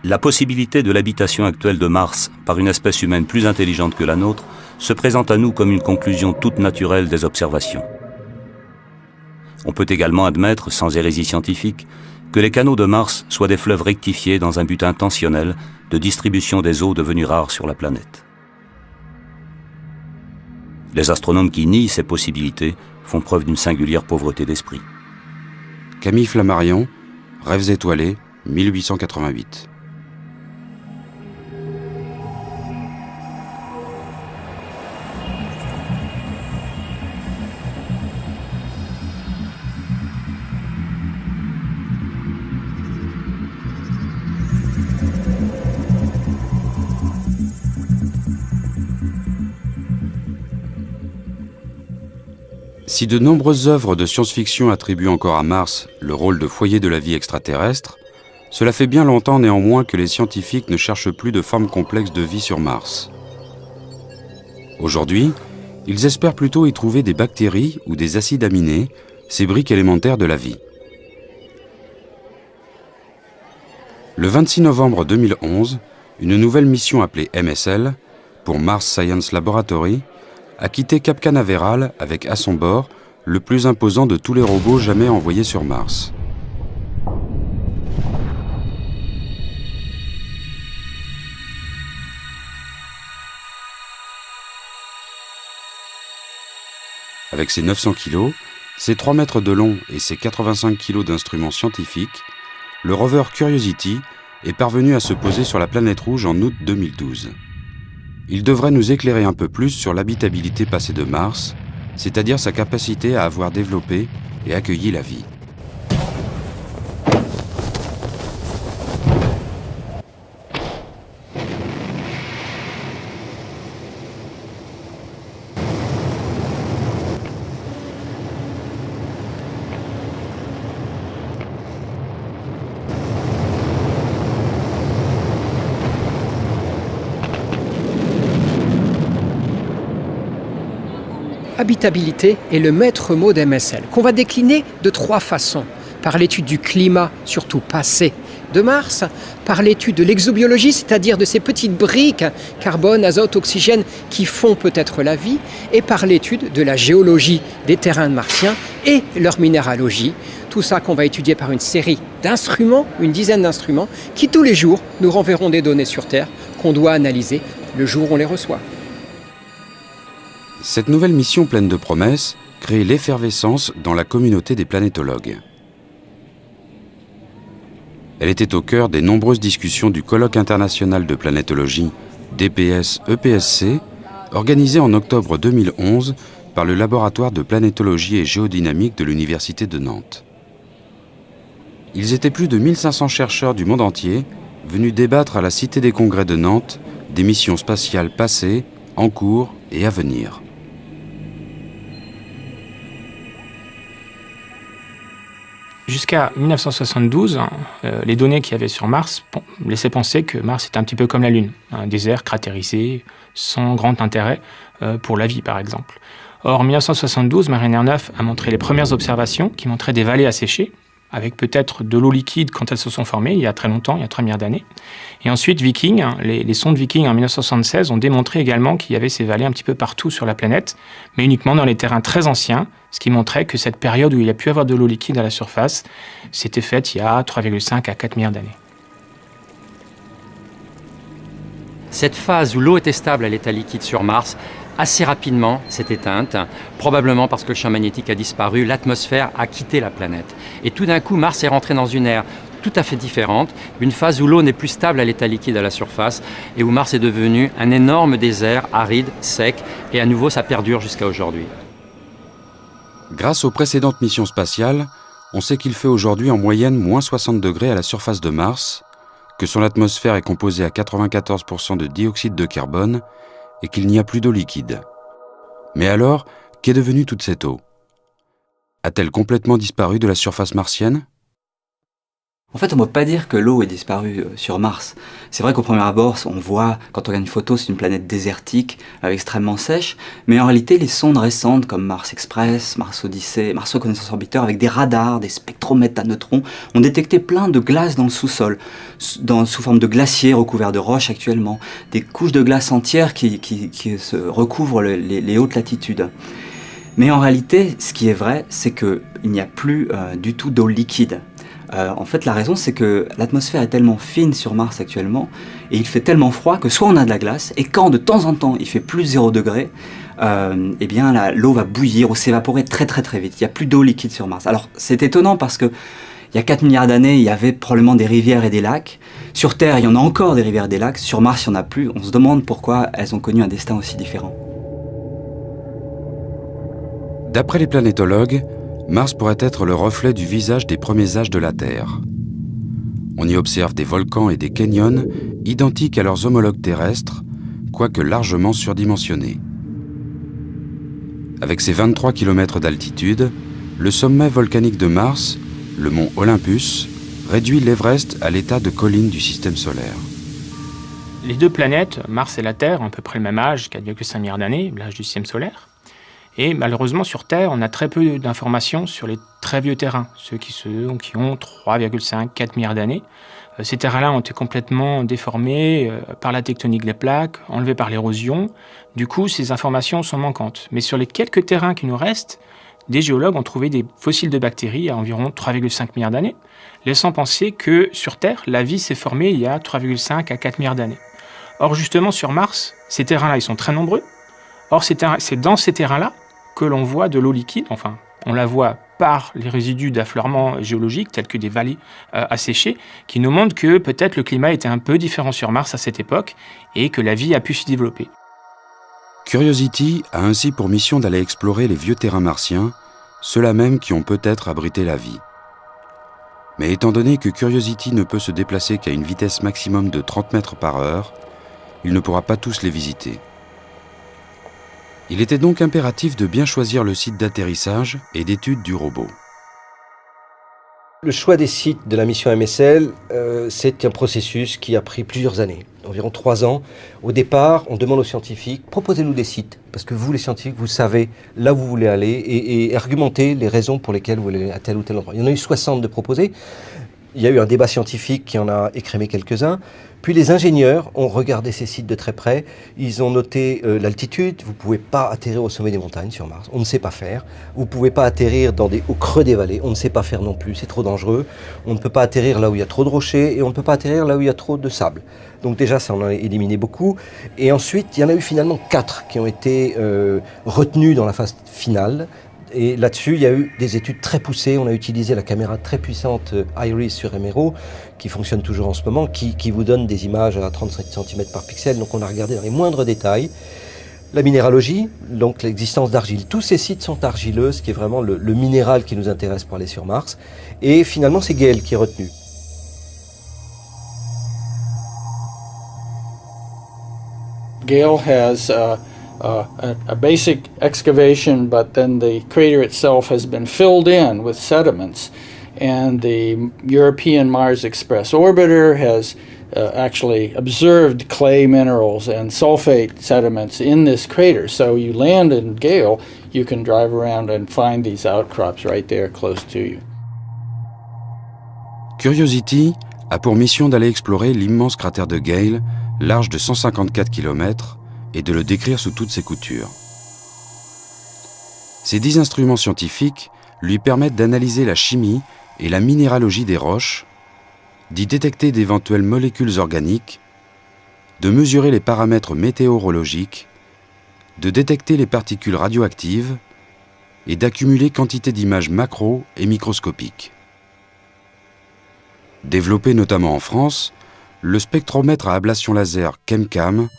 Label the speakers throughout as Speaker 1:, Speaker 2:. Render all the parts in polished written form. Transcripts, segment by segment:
Speaker 1: La possibilité de l'habitation actuelle de Mars par une espèce humaine plus intelligente que la nôtre se présente à nous comme une conclusion toute naturelle des observations. On peut également admettre, sans hérésie scientifique, que les canaux de Mars soient des fleuves rectifiés dans un but intentionnel de distribution des eaux devenues rares sur la planète. Les astronomes qui nient ces possibilités font preuve d'une singulière pauvreté d'esprit.
Speaker 2: Camille Flammarion, Rêves étoilés, 1888. Si de nombreuses œuvres de science-fiction attribuent encore à Mars le rôle de foyer de la vie extraterrestre, cela fait bien longtemps néanmoins que les scientifiques ne cherchent plus de formes complexes de vie sur Mars. Aujourd'hui, ils espèrent plutôt y trouver des bactéries ou des acides aminés, ces briques élémentaires de la vie. Le 26 novembre 2011, une nouvelle mission appelée MSL, pour Mars Science Laboratory, a quitté Cap Canaveral avec à son bord le plus imposant de tous les robots jamais envoyés sur Mars. Avec ses 900 kg, ses 3 mètres de long et ses 85 kg d'instruments scientifiques, le rover Curiosity est parvenu à se poser sur la planète rouge en août 2012. Il devrait nous éclairer un peu plus sur l'habitabilité passée de Mars, c'est-à-dire sa capacité à avoir développé et accueilli la vie.
Speaker 3: Habitabilité est le maître mot d'MSL, qu'on va décliner de 3 façons. Par l'étude du climat, surtout passé, de Mars, par l'étude de l'exobiologie, c'est-à-dire de ces petites briques, carbone, azote, oxygène, qui font peut-être la vie, et par l'étude de la géologie des terrains martiens et leur minéralogie. Tout ça qu'on va étudier par une série d'instruments, une dizaine d'instruments, qui tous les jours nous renverront des données sur Terre qu'on doit analyser le jour où on les reçoit.
Speaker 2: Cette nouvelle mission pleine de promesses crée l'effervescence dans la communauté des planétologues. Elle était au cœur des nombreuses discussions du Colloque international de planétologie DPS-EPSC, organisé en octobre 2011 par le laboratoire de planétologie et géodynamique de l'Université de Nantes. Ils étaient plus de 1500 chercheurs du monde entier venus débattre à la Cité des Congrès de Nantes des missions spatiales passées, en cours et à venir.
Speaker 4: Jusqu'à 1972, les données qu'il y avait sur Mars laissaient penser que Mars était un petit peu comme la Lune, un désert cratérisé, sans grand intérêt pour la vie par exemple. Or, en 1972, Mariner 9 a montré les premières observations qui montraient des vallées asséchées, avec peut-être de l'eau liquide quand elles se sont formées, il y a très longtemps, il y a 3 milliards d'années. Et ensuite, Viking, les sondes Viking en 1976 ont démontré également qu'il y avait ces vallées un petit peu partout sur la planète, mais uniquement dans les terrains très anciens, ce qui montrait que cette période où il y a pu avoir de l'eau liquide à la surface, s'était faite il y a 3,5 à 4 milliards d'années.
Speaker 5: Cette phase où l'eau était stable à l'état liquide sur Mars, assez rapidement s'est éteinte, probablement parce que le champ magnétique a disparu, l'atmosphère a quitté la planète. Et tout d'un coup, Mars est rentré dans une ère tout à fait différente, une phase où l'eau n'est plus stable à l'état liquide à la surface et où Mars est devenu un énorme désert aride, sec, et à nouveau ça perdure jusqu'à aujourd'hui.
Speaker 2: Grâce aux précédentes missions spatiales, on sait qu'il fait aujourd'hui en moyenne moins 60 degrés à la surface de Mars, que son atmosphère est composée à 94% de dioxyde de carbone et qu'il n'y a plus d'eau liquide. Mais alors, qu'est devenue toute cette eau ? A-t-elle complètement disparu de la surface martienne ?
Speaker 6: En fait, on ne peut pas dire que l'eau est disparue sur Mars. C'est vrai qu'au premier abord, on voit, quand on regarde une photo, c'est une planète désertique, extrêmement sèche, mais en réalité, les sondes récentes comme Mars Express, Mars Odyssey, Mars Reconnaissance Orbiter, avec des radars, des spectromètres à neutrons, ont détecté plein de glace dans le sous-sol, sous forme de glaciers recouverts de roches actuellement, des couches de glace entières qui se recouvrent les hautes latitudes. Mais en réalité, ce qui est vrai, c'est qu'il n'y a plus du tout d'eau liquide. En fait, la raison, c'est que l'atmosphère est tellement fine sur Mars actuellement, et il fait tellement froid que soit on a de la glace, et quand de temps en temps il fait plus 0 degré, eh bien l'eau va bouillir ou s'évaporer très très très vite. Il n'y a plus d'eau liquide sur Mars. Alors c'est étonnant parce que il y a 4 milliards d'années, il y avait probablement des rivières et des lacs. Sur Terre, il y en a encore des rivières et des lacs. Sur Mars, il n'y en a plus. On se demande pourquoi elles ont connu un destin aussi différent.
Speaker 2: D'après les planétologues, Mars pourrait être le reflet du visage des premiers âges de la Terre. On y observe des volcans et des canyons identiques à leurs homologues terrestres, quoique largement surdimensionnés. Avec ses 23 km d'altitude, le sommet volcanique de Mars, le mont Olympus, réduit l'Everest à l'état de colline du système solaire.
Speaker 4: Les deux planètes, Mars et la Terre, ont à peu près le même âge, 4,5 milliards d'années, l'âge du système solaire. Et malheureusement, sur Terre, on a très peu d'informations sur les très vieux terrains, ceux qui ont 3,5, 4 milliards d'années. Ces terrains-là ont été complètement déformés par la tectonique des plaques, enlevés par l'érosion. Du coup, ces informations sont manquantes. Mais sur les quelques terrains qui nous restent, des géologues ont trouvé des fossiles de bactéries à environ 3,5 milliards d'années, laissant penser que sur Terre, la vie s'est formée il y a 3,5 à 4 milliards d'années. Or, justement, sur Mars, ces terrains-là, ils sont très nombreux. Or, c'est dans ces terrains-là que l'on voit de l'eau liquide, enfin, on la voit par les résidus d'affleurement géologique, tels que des vallées asséchées, qui nous montrent que peut-être le climat était un peu différent sur Mars à cette époque et que la vie a pu s'y développer.
Speaker 2: Curiosity a ainsi pour mission d'aller explorer les vieux terrains martiens, ceux-là même qui ont peut-être abrité la vie. Mais étant donné que Curiosity ne peut se déplacer qu'à une vitesse maximum de 30 mètres par heure, il ne pourra pas tous les visiter. Il était donc impératif de bien choisir le site d'atterrissage et d'étude du robot.
Speaker 7: Le choix des sites de la mission MSL, c'est un processus qui a pris plusieurs années, environ 3 ans. Au départ, on demande aux scientifiques, proposez-nous des sites, parce que vous les scientifiques, vous savez là où vous voulez aller et argumentez les raisons pour lesquelles vous voulez aller à tel ou tel endroit. Il y en a eu 60 de proposés. Il y a eu un débat scientifique qui en a écrémé quelques-uns. Puis les ingénieurs ont regardé ces sites de très près. Ils ont noté l'altitude. Vous ne pouvez pas atterrir au sommet des montagnes sur Mars. On ne sait pas faire. Vous ne pouvez pas atterrir au creux des vallées. On ne sait pas faire non plus. C'est trop dangereux. On ne peut pas atterrir là où il y a trop de rochers et on ne peut pas atterrir là où il y a trop de sable. Donc déjà, ça en a éliminé beaucoup. Et ensuite, il y en a eu finalement 4 qui ont été retenus dans la phase finale. Et là-dessus, il y a eu des études très poussées. On a utilisé la caméra très puissante IRIS sur MRO, qui fonctionne toujours en ce moment, qui vous donne des images à 35 cm par pixel. Donc on a regardé dans les moindres détails. La minéralogie, donc l'existence d'argile. Tous ces sites sont argileux, ce qui est vraiment le minéral qui nous intéresse pour aller sur Mars. Et finalement, c'est Gale qui est retenu.
Speaker 8: Gale has a basic excavation, but then the crater itself has been filled in with sediments. And the European Mars Express orbiter has actually observed clay minerals and sulfate sediments in this crater. So you land in Gale, you can drive around and find these outcrops right there close to you.
Speaker 2: Curiosity a pour mission d'aller explorer l'immense cratère de Gale, large de 154 km, et de le décrire sous toutes ses coutures. Ces 10 instruments scientifiques lui permettent d'analyser la chimie et la minéralogie des roches, d'y détecter d'éventuelles molécules organiques, de mesurer les paramètres météorologiques, de détecter les particules radioactives et d'accumuler quantité d'images macro et microscopiques. Développé notamment en France, le spectromètre à ablation laser ChemCam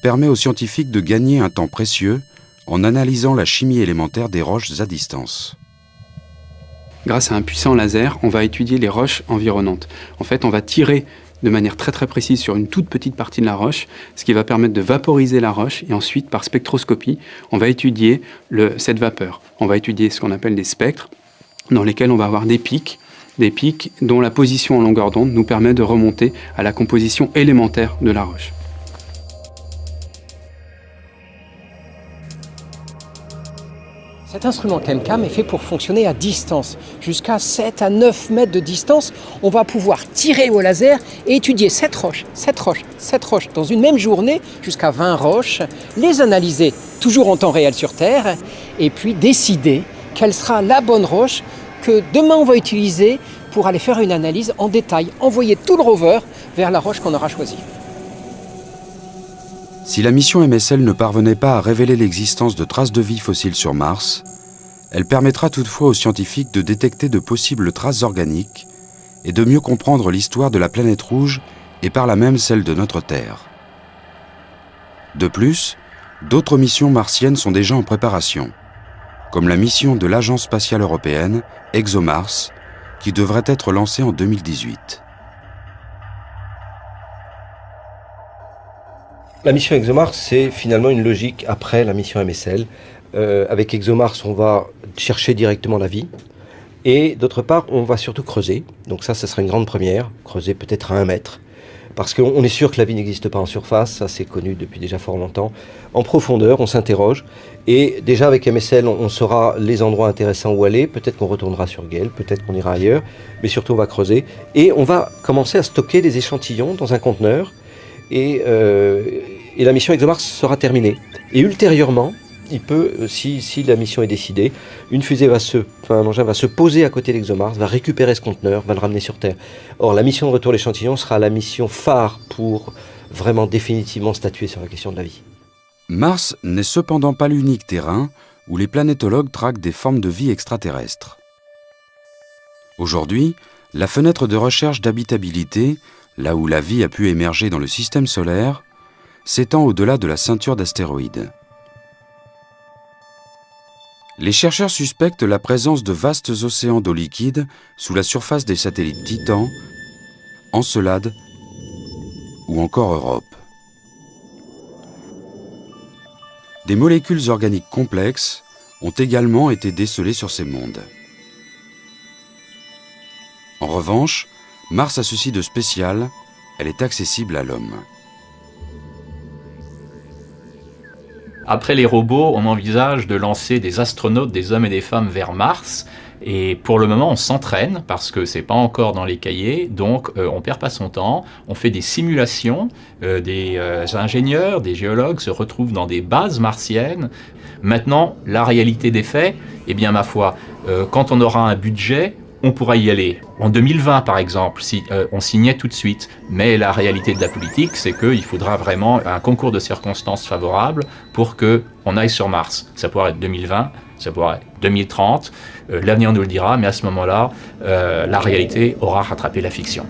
Speaker 2: permet aux scientifiques de gagner un temps précieux en analysant la chimie élémentaire des roches à distance.
Speaker 9: Grâce à un puissant laser, on va étudier les roches environnantes. En fait, on va tirer de manière très très précise sur une toute petite partie de la roche, ce qui va permettre de vaporiser la roche, et ensuite, par spectroscopie, on va étudier cette vapeur. On va étudier ce qu'on appelle des spectres, dans lesquels on va avoir des pics, des pics dont la position en longueur d'onde nous permet de remonter à la composition élémentaire de la roche.
Speaker 3: Cet instrument ChemCam est fait pour fonctionner à distance. Jusqu'à 7 à 9 mètres de distance, on va pouvoir tirer au laser et étudier cette roche dans une même journée, jusqu'à 20 roches, les analyser toujours en temps réel sur Terre, et puis décider quelle sera la bonne roche que demain on va utiliser pour aller faire une analyse en détail, envoyer tout le rover vers la roche qu'on aura choisie.
Speaker 2: Si la mission MSL ne parvenait pas à révéler l'existence de traces de vie fossiles sur Mars, elle permettra toutefois aux scientifiques de détecter de possibles traces organiques et de mieux comprendre l'histoire de la planète rouge et par là même celle de notre Terre. De plus, d'autres missions martiennes sont déjà en préparation, comme la mission de l'Agence spatiale européenne, ExoMars, qui devrait être lancée en 2018.
Speaker 7: La mission ExoMars, c'est finalement une logique après la mission MSL. Avec ExoMars, on va chercher directement la vie. Et d'autre part, on va surtout creuser. Donc ça sera une grande première, creuser peut-être à 1 mètre. Parce qu'on est sûr que la vie n'existe pas en surface, ça c'est connu depuis déjà fort longtemps. En profondeur, on s'interroge. Et déjà avec MSL, on saura les endroits intéressants où aller. Peut-être qu'on retournera sur Gale, peut-être qu'on ira ailleurs. Mais surtout, on va creuser. Et on va commencer à stocker des échantillons dans un conteneur. Et la mission ExoMars sera terminée. Et ultérieurement, il peut, si la mission est décidée, un engin va se poser à côté d'ExoMars, va récupérer ce conteneur, va le ramener sur Terre. Or, la mission de retour de l'échantillon sera la mission phare pour vraiment définitivement statuer sur la question de la vie.
Speaker 2: Mars n'est cependant pas l'unique terrain où les planétologues traquent des formes de vie extraterrestres. Aujourd'hui, la fenêtre de recherche d'habitabilité, là où la vie a pu émerger dans le système solaire, s'étend au-delà de la ceinture d'astéroïdes. Les chercheurs suspectent la présence de vastes océans d'eau liquide sous la surface des satellites Titan, Encelade ou encore Europe. Des molécules organiques complexes ont également été décelées sur ces mondes. En revanche, Mars a ceci de spécial, elle est accessible à l'homme.
Speaker 10: Après les robots, on envisage de lancer des astronautes, des hommes et des femmes vers Mars. Et pour le moment, on s'entraîne parce que c'est pas encore dans les cahiers, donc on perd pas son temps. On fait des simulations, des ingénieurs, des géologues se retrouvent dans des bases martiennes. Maintenant, la réalité des faits, eh bien ma foi, quand on aura un budget, on pourra y aller. En 2020, par exemple, si on signait tout de suite. Mais la réalité de la politique, c'est qu'il faudra vraiment un concours de circonstances favorables pour qu'on aille sur Mars. Ça pourrait être 2020, ça pourrait être 2030. L'avenir nous le dira, mais à ce moment-là, la réalité aura rattrapé la fiction.